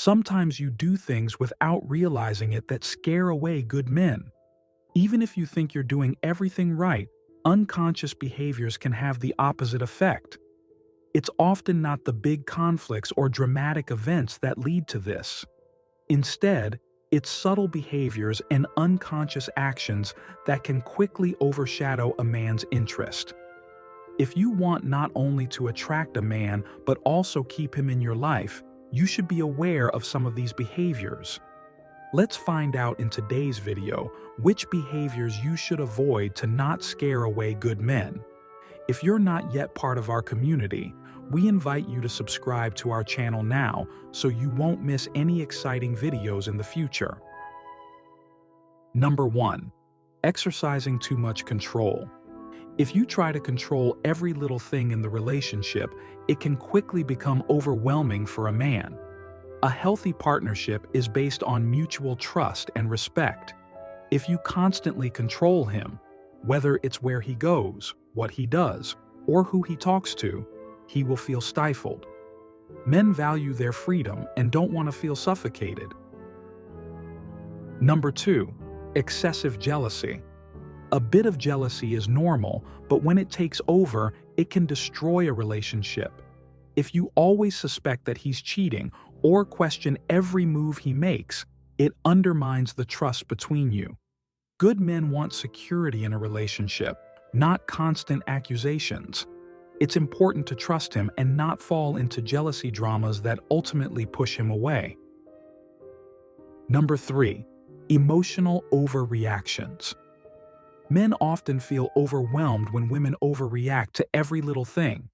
Sometimes you do things without realizing it that scare away good men. Even if you think you're doing everything right, unconscious behaviors can have the opposite effect. It's often not the big conflicts or dramatic events that lead to this. Instead, it's subtle behaviors and unconscious actions that can quickly overshadow a man's interest. If you want not only to attract a man but also keep him in your life, you should be aware of some of these behaviors. Let's find out in today's video which behaviors you should avoid to not scare away good men. If you're not yet part of our community, we invite you to subscribe to our channel now so you won't miss any exciting videos in the future. Number 1. Exercising too much control. If you try to control every little thing in the relationship, it can quickly become overwhelming for a man. A healthy partnership is based on mutual trust and respect. If you constantly control him, whether it's where he goes, what he does, or who he talks to, he will feel stifled. Men value their freedom and don't want to feel suffocated. Number 2. Excessive jealousy. A bit of jealousy is normal, but when it takes over, it can destroy a relationship. If you always suspect that he's cheating or question every move he makes, it undermines the trust between you. Good men want security in a relationship, not constant accusations. It's important to trust him and not fall into jealousy dramas that ultimately push him away. Number 3. Emotional overreactions. Men often feel overwhelmed when women overreact to every little thing.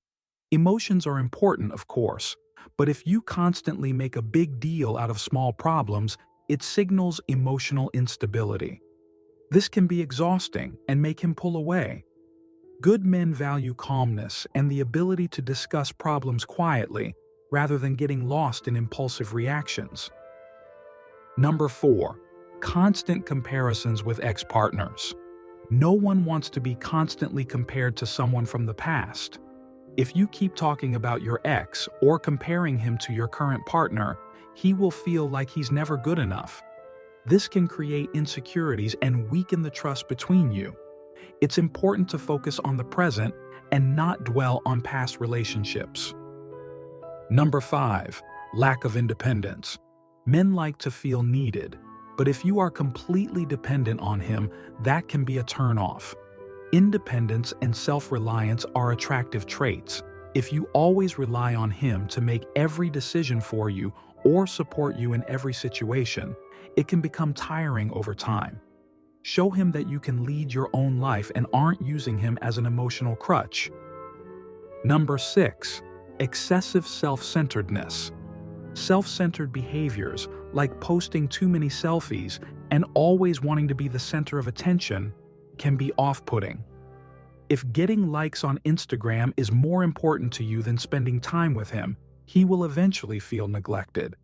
Emotions are important, of course, but if you constantly make a big deal out of small problems, it signals emotional instability. This can be exhausting and make him pull away. Good men value calmness and the ability to discuss problems quietly rather than getting lost in impulsive reactions. Number 4. Constant comparisons with ex-partners. No one wants to be constantly compared to someone from the past. If you keep talking about your ex or comparing him to your current partner, he will feel like he's never good enough. This can create insecurities and weaken the trust between you. It's important to focus on the present and not dwell on past relationships. Number 5. Lack of independence. Men like to feel needed, but if you are completely dependent on him, that can be a turn-off. Independence and self-reliance are attractive traits. If you always rely on him to make every decision for you or support you in every situation, it can become tiring over time. Show him that you can lead your own life and aren't using him as an emotional crutch. Number 6. Excessive self-centeredness. Self-centered behaviors, like posting too many selfies and always wanting to be the center of attention, can be off-putting. If getting likes on Instagram is more important to you than spending time with him, he will eventually feel neglected.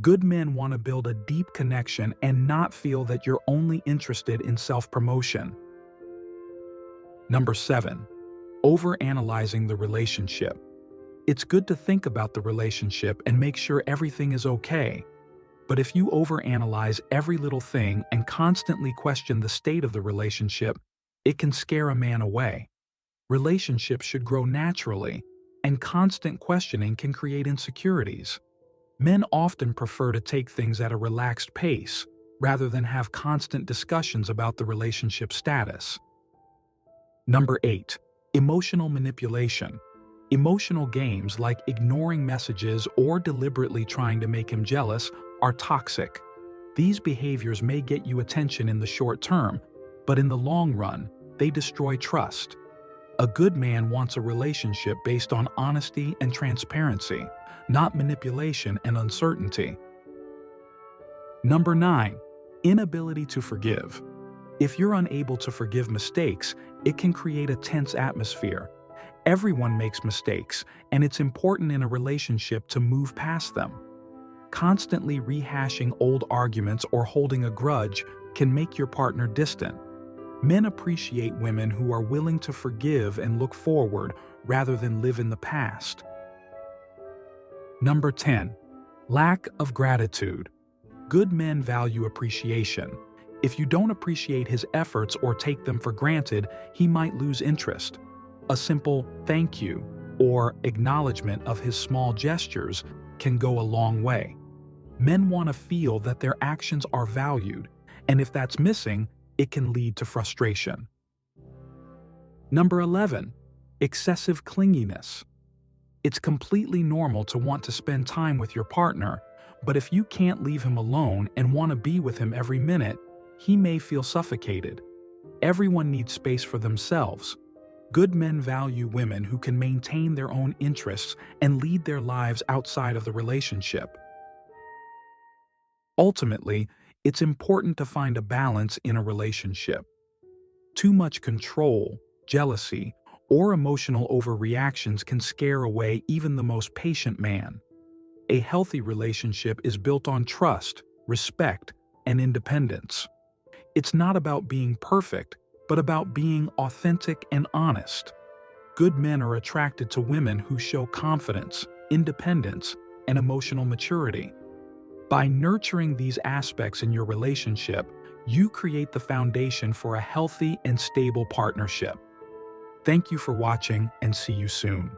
Good men want to build a deep connection and not feel that you're only interested in self-promotion. Number 7. Overanalyzing the relationship. It's good to think about the relationship and make sure everything is okay. But if you overanalyze every little thing and constantly question the state of the relationship, it can scare a man away. Relationships should grow naturally, and constant questioning can create insecurities. Men often prefer to take things at a relaxed pace, rather than have constant discussions about the relationship status. Number 8. Emotional manipulation. Emotional games like ignoring messages or deliberately trying to make him jealous are toxic. These behaviors may get you attention in the short term, but in the long run, they destroy trust. A good man wants a relationship based on honesty and transparency, not manipulation and uncertainty. Number 9. Inability to forgive. If you're unable to forgive mistakes, it can create a tense atmosphere. Everyone makes mistakes, and it's important in a relationship to move past them. Constantly rehashing old arguments or holding a grudge can make your partner distant. Men appreciate women who are willing to forgive and look forward rather than live in the past. Number 10. Lack of gratitude. Good men value appreciation. If you don't appreciate his efforts or take them for granted, he might lose interest. A simple thank you or acknowledgement of his small gestures can go a long way. Men want to feel that their actions are valued, and if that's missing, it can lead to frustration. Number 11. Excessive clinginess. It's completely normal to want to spend time with your partner, but if you can't leave him alone and want to be with him every minute, he may feel suffocated. Everyone needs space for themselves. Good men value women who can maintain their own interests and lead their lives outside of the relationship. Ultimately, it's important to find a balance in a relationship. Too much control, jealousy, or emotional overreactions can scare away even the most patient man. A healthy relationship is built on trust, respect, and independence. It's not about being perfect, but about being authentic and honest. Good men are attracted to women who show confidence, independence, and emotional maturity. By nurturing these aspects in your relationship, you create the foundation for a healthy and stable partnership. Thank you for watching, and see you soon.